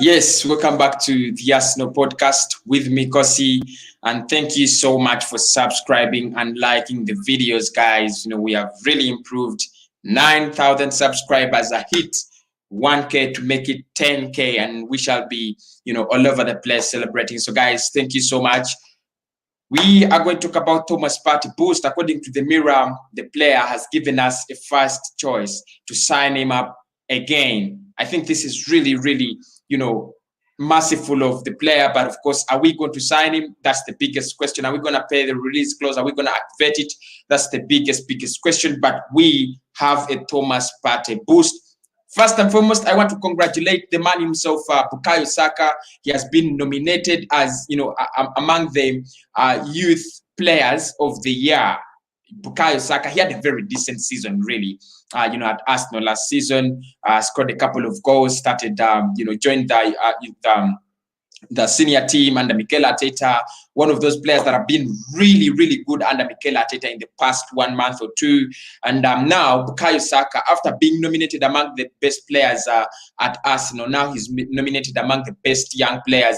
Yes, welcome back to the Arsenal podcast with me, Kosi. And thank you so much for subscribing and liking the videos, guys. We have really improved. 9,000 subscribers, a hit 1K to make it 10K, and we shall be, all over the place celebrating. So, guys, thank you so much. We are going to talk about Thomas Partey boost. According to the Mirror, the player has given us a first choice to sign him up again. I think this is really, really, merciful of the player. But of course, are we going to sign him? That's the biggest question. Are we going to pay the release clause? Are we going to activate it? That's the biggest question. But we have a Thomas Partey boost. First and foremost, I want to congratulate the man himself, Bukayo Saka. He has been nominated as, among the youth players of the year. Bukayo Saka, he had a very decent season, really. At Arsenal last season, scored a couple of goals, started, joined the senior team under Mikel Arteta, one of those players that have been really, really good under Mikel Arteta in the past 1 month or two. And now Bukayo Saka, after being nominated among the best players at Arsenal, now he's nominated among the best young players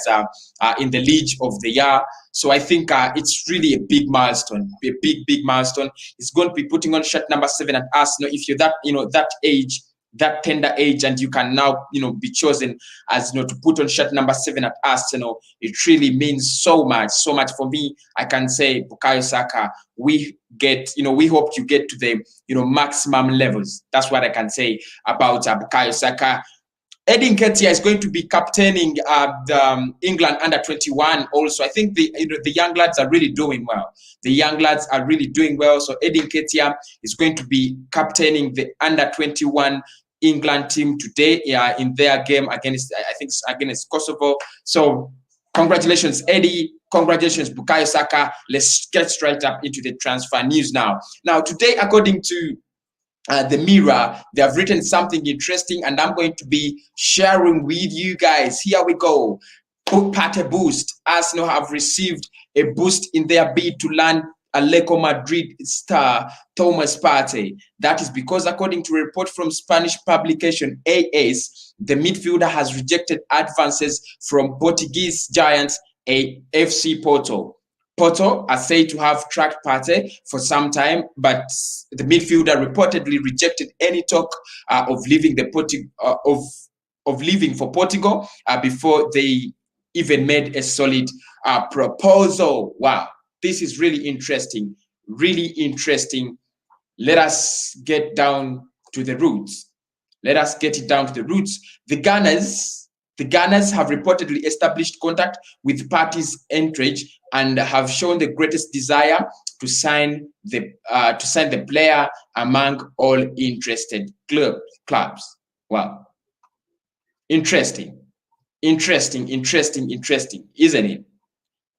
in the league of the year. So I think it's really a big milestone, a big milestone. He's going to be putting on shirt number 7 at Arsenal. If you're that age, that tender age, and you can now be chosen as to put on shirt number 7 at Arsenal, it really means so much for me. I can say, Bukayo Saka, we hope you get to the maximum levels. That's what I can say about Bukayo Saka. Edin Ketia is going to be captaining the England under 21 also. I think the young lads are really doing well. So Edin Ketia is going to be captaining the under 21 England team today in their game against Kosovo. So congratulations, Eddie. Congratulations, Bukayo Saka. Let's get straight up into the transfer news now. Now, today, according to the Mirror, they have written something interesting, and I'm going to be sharing with you guys. Here we go. Partey boost. Arsenal have received a boost in their bid to land Atletico Madrid star Thomas Partey. That is because, according to a report from Spanish publication AS, the midfielder has rejected advances from Portuguese giants FC Porto. Porto are said to have tracked Partey for some time, but the midfielder reportedly rejected any talk of leaving for Portugal before they even made a solid proposal. Wow, this is really interesting. Let us get down to the roots. The Gunners have reportedly established contact with Partey's entourage and have shown the greatest desire to sign the player among all interested clubs. Wow. Interesting, isn't it?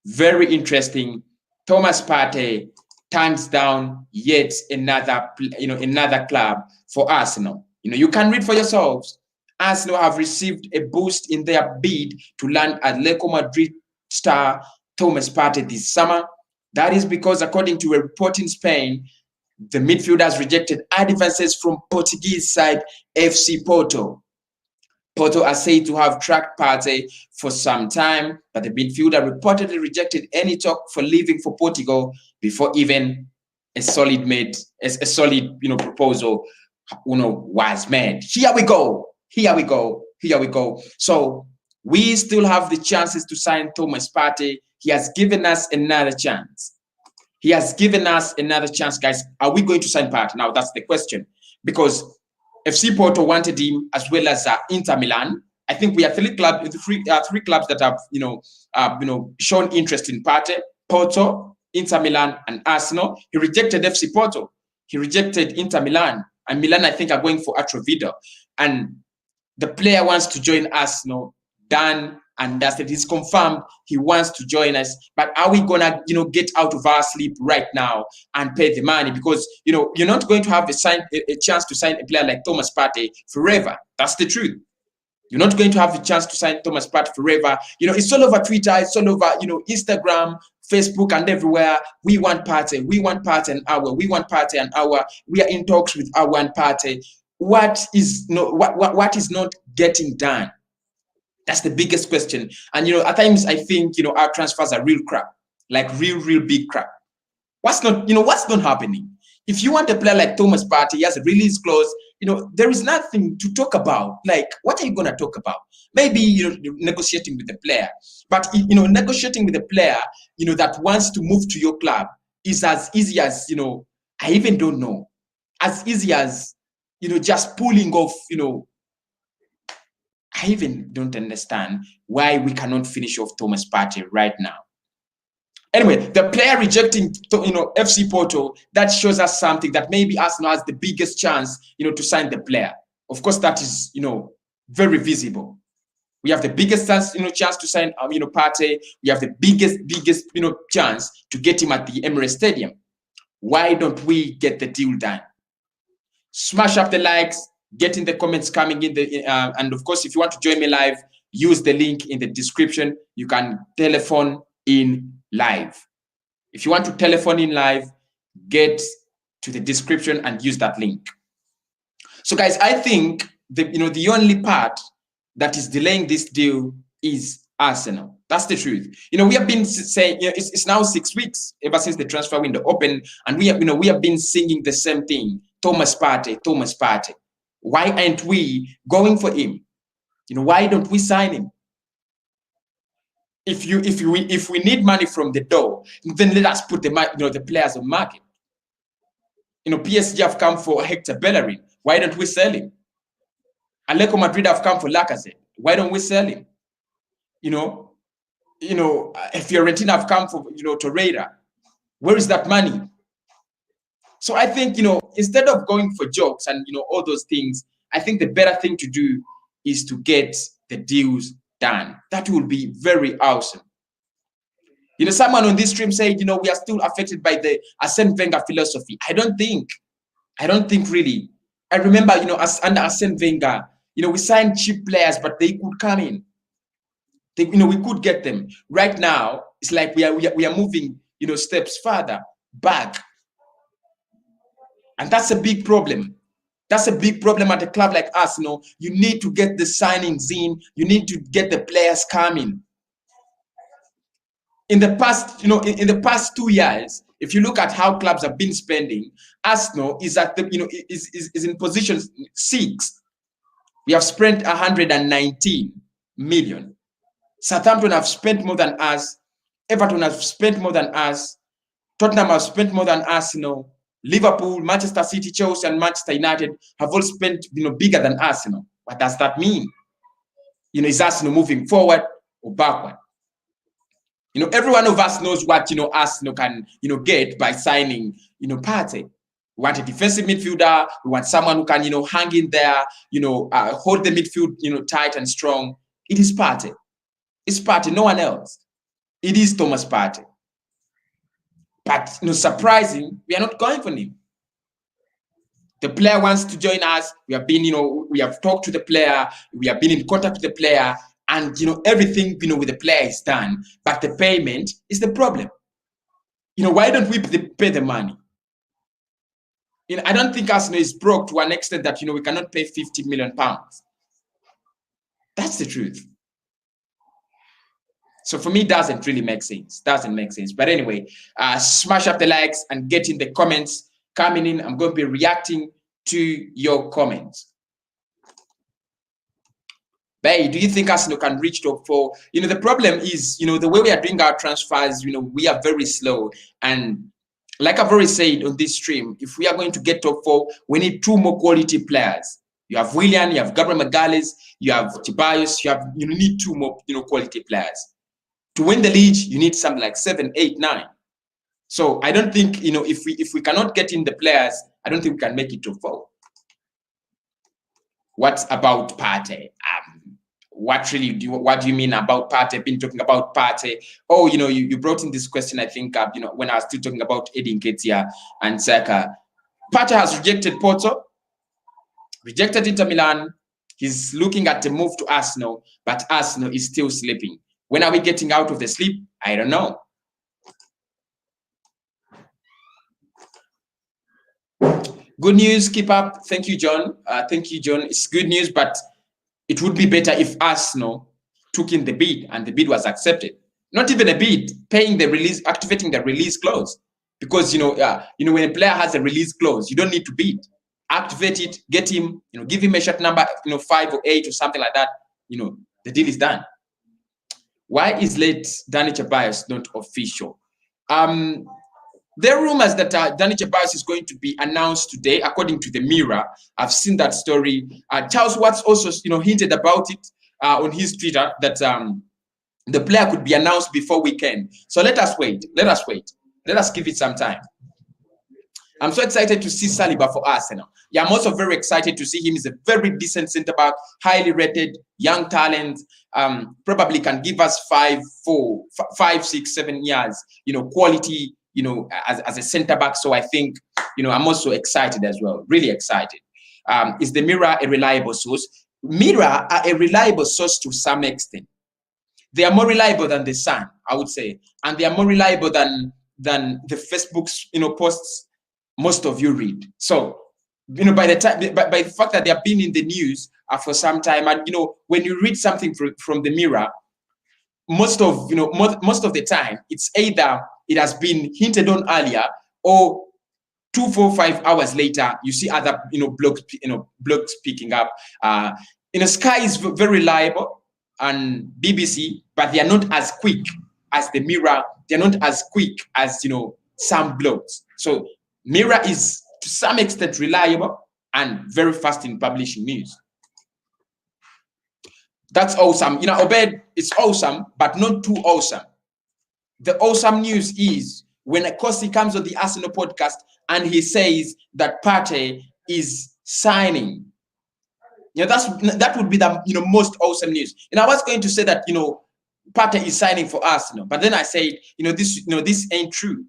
Very interesting. Thomas Partey turns down yet another club for Arsenal. You can read for yourselves. Arsenal have received a boost in their bid to land Atletico Madrid star Thomas Partey this summer. That is because, according to a report in Spain, the midfielders rejected advances from Portuguese side FC Porto. Porto are said to have tracked Partey for some time, but the midfielder reportedly rejected any talk for leaving for Portugal before even a solid proposal was made. Here we go. So we still have the chances to sign Thomas Partey. He has given us another chance. Guys. Are we going to sign Partey? Now that's the question, because FC Porto wanted him, as well as Inter Milan. I think we are three clubs that have shown interest in Partey: Porto, Inter Milan, and Arsenal. He rejected FC Porto. He rejected Inter Milan, and Milan, I think, are going for Atrovida. And the player wants to join Arsenal. Done and dusted. He's confirmed he wants to join us. But are we gonna, get out of our sleep right now and pay the money? Because you're not going to have a chance to sign a player like Thomas Partey forever. That's the truth. You're not going to have the chance to sign Thomas Partey forever. It's all over Twitter. It's all over, Instagram, Facebook, and everywhere. We want Partey. We want Partey and our. We want Partey and our. We are in talks with our and Partey. What is not getting done? That's the biggest question. And at times I think our transfers are real crap, like real big crap. What's not happening? If you want a player like Thomas Partey, he has a release clause, there is nothing to talk about. Like, what are you going to talk about? Maybe, negotiating with the player. But, negotiating with a player, that wants to move to your club is as easy as, I even don't know, as easy as, just pulling off, I even don't understand why we cannot finish off Thomas Partey right now. Anyway, the player rejecting, FC Porto, that shows us something that maybe Arsenal has the biggest chance, to sign the player. Of course, that is, very visible. We have the biggest chance to sign, Partey. We have the biggest, chance to get him at the Emirates Stadium. Why don't we get the deal done? Smash up the likes, get in the comments coming in and of course, if you want to join me live, use the link in the description. You can telephone in live. If you want to telephone in live, get to the description and use that link. So guys, I think the only part that is delaying this deal is Arsenal. That's the truth. We have been saying, it's now 6 weeks ever since the transfer window opened, and we have been singing the same thing. Thomas Partey, Thomas Partey. Why aren't we going for him? Why don't we sign him? If we need money from the door, then let us put the players on market. PSG have come for Hector Bellerin. Why don't we sell him? Atletico Madrid have come for Lacazette. Why don't we sell him? If Fiorentina have come for Torreira, where is that money? So I think instead of going for jokes and all those things, I think the better thing to do is to get the deals done. That will be very awesome. Someone on this stream said, we are still affected by the Arsene Wenger philosophy. I don't think really. I remember, under Arsene Wenger, we signed cheap players, but they could come in. We could get them. Right now, it's like we are moving, steps further back. And that's a big problem. That's a big problem at a club like Arsenal. You need to get the signings in. You need to get the players coming. In the past, in the past 2 years, if you look at how clubs have been spending, Arsenal is at the, is in position 6. We have spent 119 million. Southampton have spent more than us. Everton have spent more than us. Tottenham have spent more than Arsenal. Liverpool, Manchester City, Chelsea, and Manchester United have all spent, bigger than Arsenal. What does that mean? Is Arsenal moving forward or backward? Every one of us knows what, Arsenal can, get by signing, Partey. We want a defensive midfielder. We want someone who can, hang in there, hold the midfield, tight and strong. It is Partey. It's Partey, no one else. It is Thomas Partey. But, surprising, we are not going for him. The player wants to join us. We have been, we have talked to the player. We have been in contact with the player. And, everything, with the player is done. But the payment is the problem. Why don't we pay the money? I don't think Arsenal is broke to an extent that, we cannot pay 50 million pounds. That's the truth. So for me, it doesn't really make sense. Doesn't make sense. But anyway, smash up the likes and get in the comments coming in. I'm going to be reacting to your comments. Hey, do you think Arsenal can reach top 4? The problem is, the way we are doing our transfers, we are very slow. And like I've already said on this stream, if we are going to get top 4, we need 2 more quality players. You have Willian, you have Gabriel Magalhaes, you have CEBALLOS, you need 2 more, quality players. To win the league, you need something like 7, 8, 9. So I don't think, if we cannot get in the players, I don't think we can make it to 4. What about Partey? What do you mean about Partey? I've been talking about Partey. Oh, you brought in this question, I think, when I was still talking about Edin Nketiah and Saka. Partey has rejected Porto, rejected Inter Milan. He's looking at the move to Arsenal, but Arsenal is still sleeping. When are we getting out of the sleep? I don't know. Good news, keep up. Thank you, John. Thank you, John. It's good news, but it would be better if Arsenal, took in the bid and the bid was accepted. Not even a bid, paying the release, activating the release clause. Because when a player has a release clause, you don't need to bid. Activate it, get him, give him a shirt number, 5 or 8 or something like that. The deal is done. Why is late DANI CEBALLOS not official? There are rumors that DANI CEBALLOS is going to be announced today, according to the Mirror. I've seen that story. Charles Watts also, hinted about it on his Twitter that the player could be announced before weekend. So let us wait. Let us wait. Let us give it some time. I'm so excited to see Saliba for Arsenal. Yeah, I'm also very excited to see him. He's a very decent centre back, highly rated, young talent. Probably can give us 5, 6, 7 years, quality, as a centre back. So I think, I'm also excited as well, really excited. Is the Mirror a reliable source? Mirror are a reliable source to some extent. They are more reliable than the Sun, I would say, and they are more reliable than the Facebook's, posts most of you read. So, by the fact that they have been in the news for some time, and when you read something from the Mirror, most of the time, it's either it has been hinted on earlier, or 2, 4, 5 hours later, you see other blogs picking up. Sky is very reliable, and BBC, but they are not as quick as the Mirror. They're not as quick as some blogs. So Mirror is to some extent reliable and very fast in publishing news. That's awesome. Obed, it's awesome, but not too awesome. The awesome news is when Kosi comes on the Arsenal podcast and he says that Partey is signing. That would be the most awesome news. And I was going to say that Partey is signing for Arsenal, but then I said this ain't true.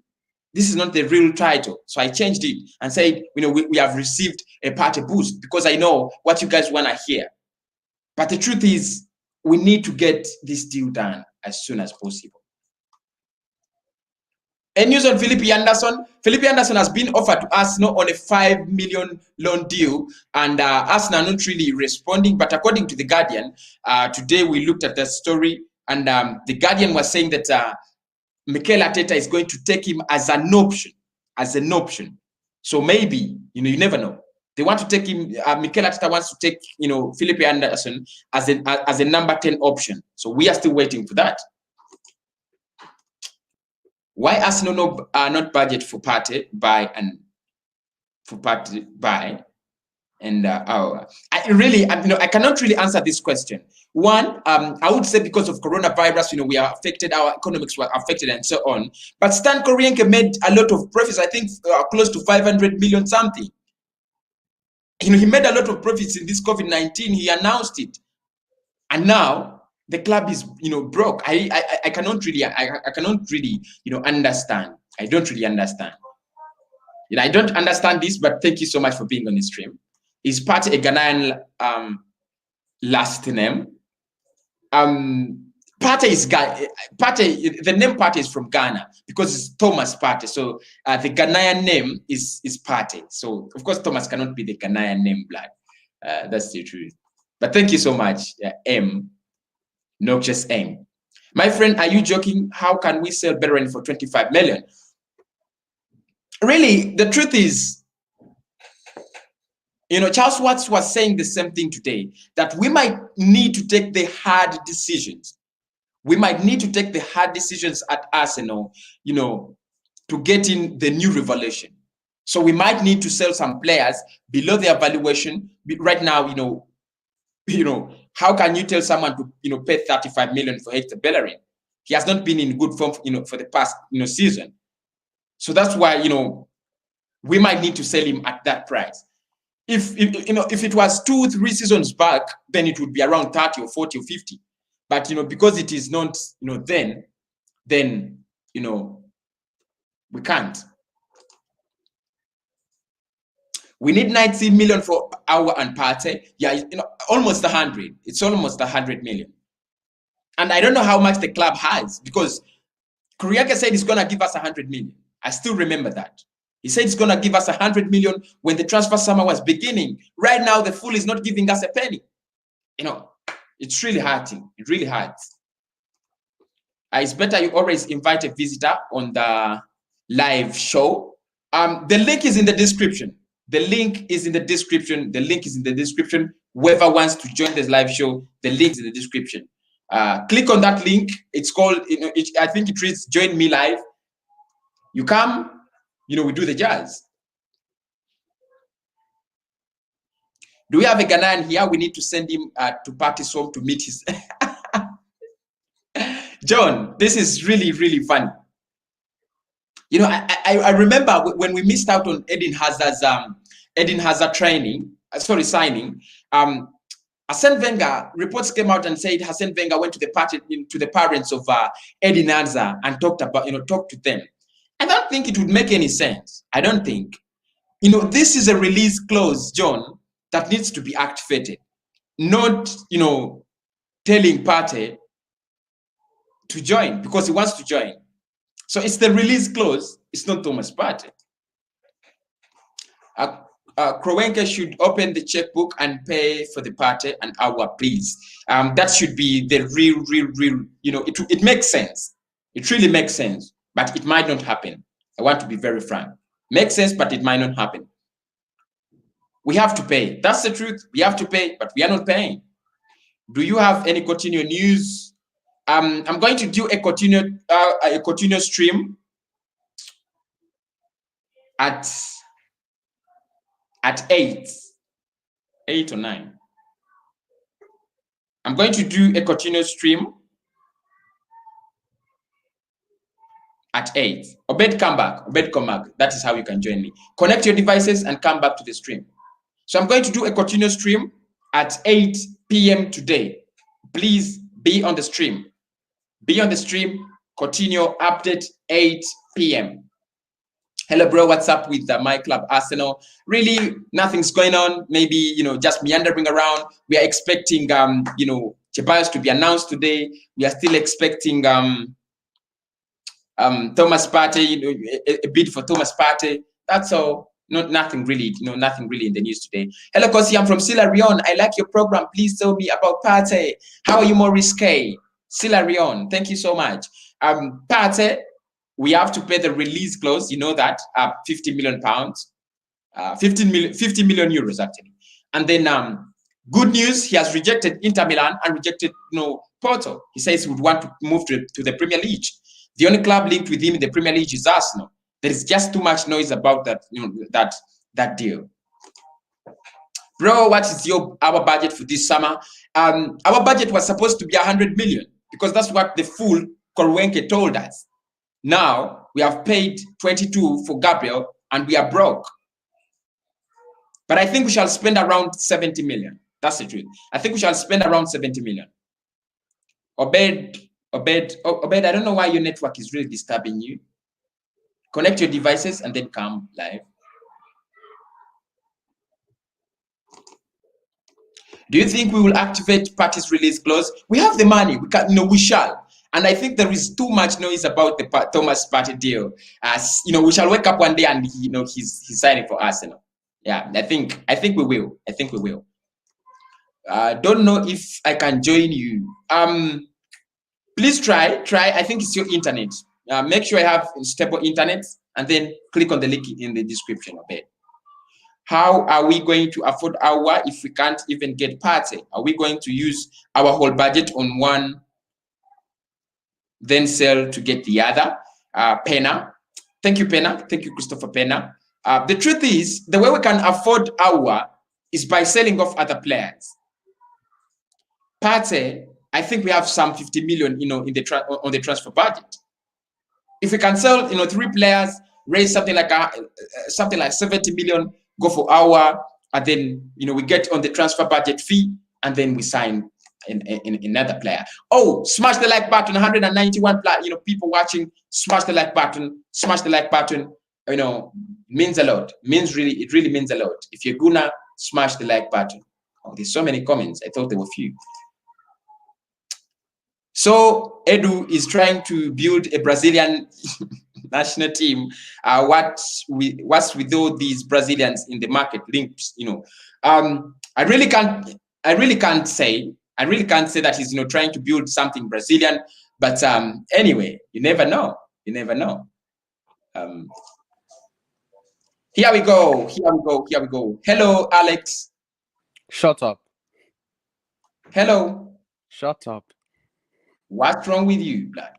This is not the real title. So I changed it and said we have received a Partey boost, because I know what you guys want to hear. But the truth is, we need to get this deal done as soon as possible. And news on Felipe Anderson. Felipe Anderson has been offered to Arsenal on a $5 million loan deal, and Arsenal are not really responding. But according to The Guardian, today we looked at the story, and The Guardian was saying that Mikel Arteta is going to take him as an option. So maybe, you never know. They want to take him, Mikel Arteta wants to take, Felipe Anderson as a number 10 option. So we are still waiting for that. Why Arsenal not budget for Partey buy? I cannot really answer this question. One, I would say because of coronavirus, we are affected, our economics were affected and so on. But Stan Kroenke made a lot of profits, I think close to 500 million something. He made a lot of profits in this COVID-19, he announced it. And now the club is, broke. I cannot really understand. I don't really understand. I don't understand this, but thank you so much for being on the stream. Is Partey a Ghanaian last name? Partey is the name Partey is from Ghana because it's Thomas Partey. So the Ghanaian name is Partey. So of course Thomas cannot be the Ghanaian name blood. That's the truth. But thank you so much, M. Not just M. My friend, are you joking? How can we sell Bellerin for 25 million? Really, the truth is, Charles Watts was saying the same thing today, that we might need to take the hard decisions. We might need to take the hard decisions at Arsenal, to get in the new revelation. So we might need to sell some players below their valuation. Right now, how can you tell someone to, pay 35 million for Hector Bellerin? He has not been in good form, for the past, season. So that's why, we might need to sell him at that price. If it was 2, 3 seasons back, then it would be around 30 or 40 or 50. But, because it is not, then, we can't. We need 90 million for our and Partey. Yeah, almost 100. It's almost 100 million. And I don't know how much the club has, because Kroenke said he's going to give us 100 million. I still remember that. He said he's going to give us 100 million when the transfer summer was beginning. Right now, the fool is not giving us a penny. It's really hurting. It really hurts. It's better you always invite a visitor on the live show. The link is in the description. The link is in the description. The link is in the description. Whoever wants to join this live show, the link is in the description. Click on that link. It's called, I think it reads "Join Me Live." You come, we do the jazz. Do we have a Ghanaian here? We need to send him to Partey's home to meet his. John, this is really, really fun. I remember when we missed out on Eden Hazard signing. Arsene Wenger, reports came out and said Arsene Wenger went to the parents of Eden Hazard and talked to them. I don't think it would make any sense. I don't think. This is a release clause, John, that needs to be activated. Not, telling Partey to join because he wants to join. So it's the release clause. It's not Thomas Partey. Kroenke should open the checkbook and pay for the Partey an hour, please. That should be the real. It makes sense. It really makes sense, but it might not happen. I want to be very frank. Makes sense, but it might not happen. We have to pay. That's the truth. We have to pay, but we are not paying. Do you have any continued news? I'm going to do a continuous stream at 8 or 9. I'm going to do a continuous stream at 8. Obed, come back. Obed, come back. That is how you can join me. Connect your devices and come back to the stream. So I'm going to do a continuous stream at 8 p.m. today. Please be on the stream. Be on the stream. Continue update 8 p.m. Hello, bro. What's up with my club, Arsenal? Really, nothing's going on. Maybe, just meandering around. We are expecting, CEBALLOS to be announced today. We are still expecting Thomas Partey, a bid for Thomas Partey. That's all. Nothing really, nothing really in the news today. Hello, Kosi. I'm from Sierra Leone. I like your program. Please tell me about Partey. How are you, Maurice K? Sierra Leone. Thank you so much. Partey, we have to pay the release clause. You know that, 50 million pounds, 50 million euros actually. And then good news, he has rejected Inter Milan and rejected Porto. He says he would want to move to the Premier League. The only club linked with him in the Premier League is Arsenal. There is just too much noise about that, that deal. Bro, what is our budget for this summer? Our budget was supposed to be 100 million because that's what the fool Kroenke told us. Now we have paid 22 for Gabriel and we are broke. But I think we shall spend around 70 million. That's the truth. I think we shall spend around 70 million. Obed, I don't know why your network is really disturbing you. Connect your devices and then come live. Do you think we will activate Partey's release clause? We have the money. We can, we shall. And I think there is too much noise about the Thomas Partey deal. As we shall wake up one day and he's signing for Arsenal. Yeah, I think we will. I think we will. Don't know if I can join you. Please try. I think it's your internet. Make sure I have stable internet and then click on the link in the description of it. How are we going to afford our if we can't even get Partey? Are we going to use our whole budget on one, then sell to get the other? Pena. Thank you, Pena. Thank you, Christopher Pena. The truth is, the way we can afford our is by selling off other players. Partey, I think we have some 50 million, on the transfer budget. If we can sell, 3 players, raise something like 70 million, go for our, and then we get on the transfer budget fee, and then we sign another player. Oh, smash the like button! 191 people watching. Smash the like button. Smash the like button. Means a lot. It really means a lot. If you're gonna smash the like button. Oh, there's so many comments. I thought there were few. So Edu is trying to build a Brazilian national team. What's with all these Brazilians in the market links? I really can't say. I really can't say that he's trying to build something Brazilian, but anyway, you never know. You never know. Here we go. Here we go. Here we go. Hello, Alex. Shut up. Hello. Shut up. What's wrong with you, blood?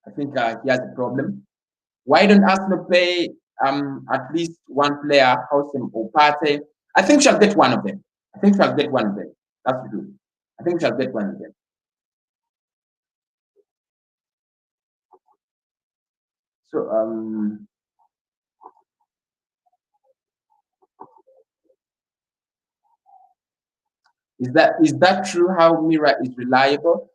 I think he has a problem. Why don't Arsenal pay at least one player, Hosem or Partey? I think we shall get one of them. I think we shall get one of them. That's true. I think we shall get one of them. So is that true? How Mira is reliable?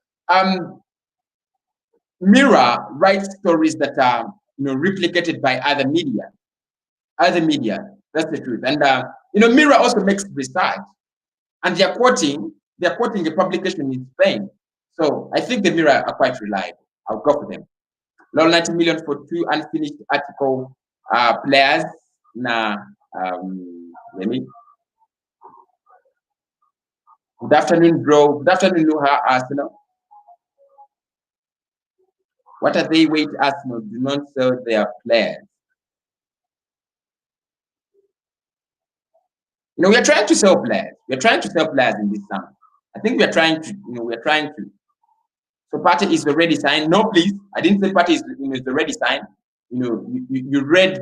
Mira writes stories that are replicated by other media. Other media. That's the truth. And Mira also makes research, and they're quoting a publication in Spain. So I think the Mirror are quite reliable. I'll go for them. Low 90 million for 2 unfinished article players. Nah, let me. Good afternoon, bro. Good afternoon, Nuha Arsenal. What are they wait Arsenal? Do not sell their players. We are trying to sell players. We're trying to sell players in this summer. I think we're trying to, we're trying to. So Partey is already signed. No, please. I didn't say Partey is already signed. You read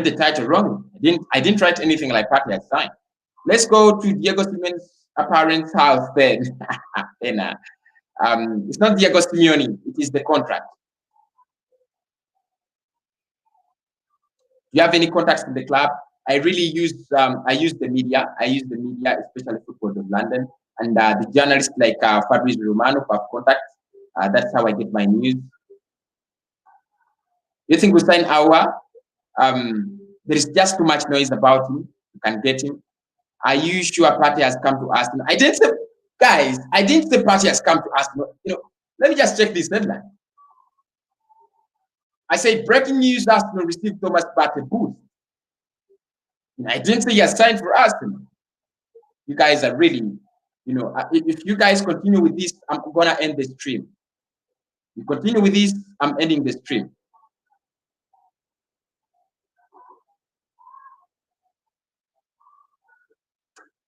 the title wrong. I didn't write anything like Partey has signed. Let's go to Diego Simeone's apparent house then. It's not Diego Simeone, it is the contract. Do you have any contacts in the club? I really use the media. I use the media, especially Football of London, and the journalists like Fabrizio Romano have contacts. That's how I get my news. You think we sign our? There is just too much noise about him. You can get him. Are you sure Partey has come to Arsenal? I didn't say, guys. I didn't say Partey has come to Arsenal. Let me just check this headline. I say breaking news: Arsenal received Thomas Partey boost. I didn't say he has signed for Arsenal. You guys are really, if you guys continue with this, I'm gonna end the stream. You continue with this, I'm ending the stream.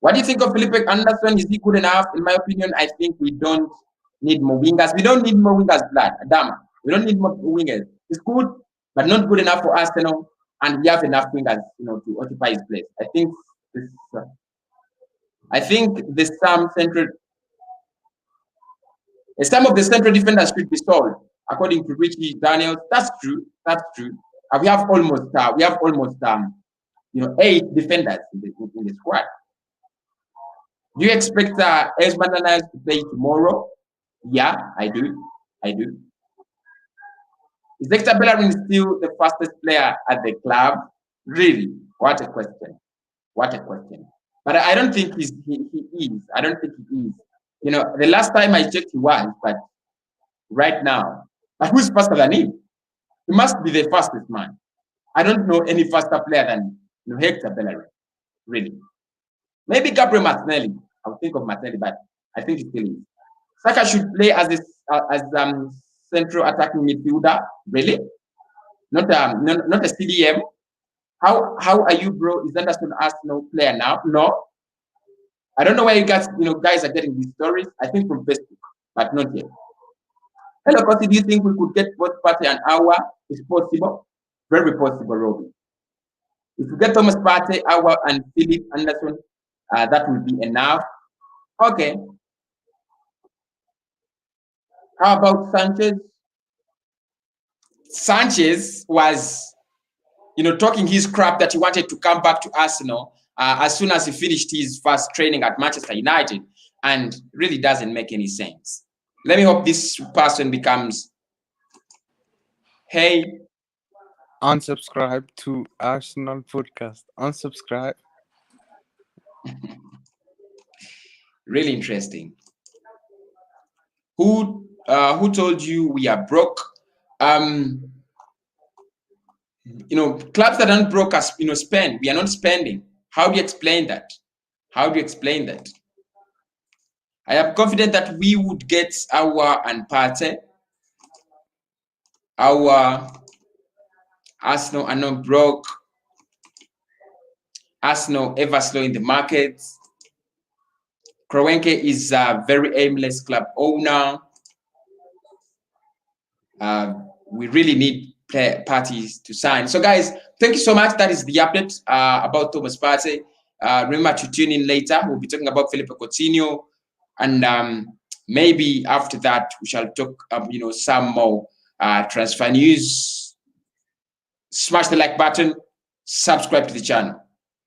What do you think of Felipe Anderson? Is he good enough? In my opinion, I think we don't need more wingers. We don't need more wingers, blood. Adama. We don't need more wingers. It's good, but not good enough for Arsenal. And we have enough wingers, to occupy his place. I think some of the central defenders should be sold, according to Richie Daniels. That's true. That's true. We have almost 8 defenders in the squad. Do you expect Esmond to play tomorrow? Yeah, I do. Is Hector Bellerin still the fastest player at the club? Really? What a question. What a question. But I don't think he is. I don't think he is. The last time I checked he was, but right now, but who's faster than him? He must be the fastest man. I don't know any faster player than Hector Bellerin. Really. Maybe Gabriel Martinelli. I'll think of Martinelli, but I think he still is. Saka should play as central attacking midfielder. Really? Not a CDM. How are you, bro? Is Anderson Arsenal player now? No. I don't know where you guys are getting these stories. I think from Facebook, but not yet. Hello, Kosi. Do you think we could get both Partey and Awa? Is possible? Very possible, Robin. If we get Thomas Partey, Awa, and Philip Anderson, that will be enough. Okay. How about Sanchez? Sanchez was, talking his crap that he wanted to come back to Arsenal as soon as he finished his first training at Manchester United, and really doesn't make any sense. Let me hope this person becomes. Hey. Unsubscribe to Arsenal podcast. Unsubscribe. Really interesting. Who told you we are broke? Clubs that aren't broke us, spend. We are not spending. How do you explain that? How do you explain that? I am confident that we would get our and Partey. Our Arsenal are not broke. Arsenal ever slow in the market. Kroenke is a very aimless club owner. We really need parties to sign. So guys, thank you so much. That is the update about Thomas Partey. Remember to tune in later. We'll be talking about Philippe Coutinho, and maybe after that we shall talk some more transfer news. Smash the like button, subscribe to the channel.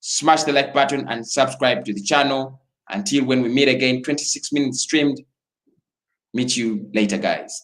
Smash the like button and subscribe to the channel. Until when we meet again, 26 minutes streamed. Meet you later, guys.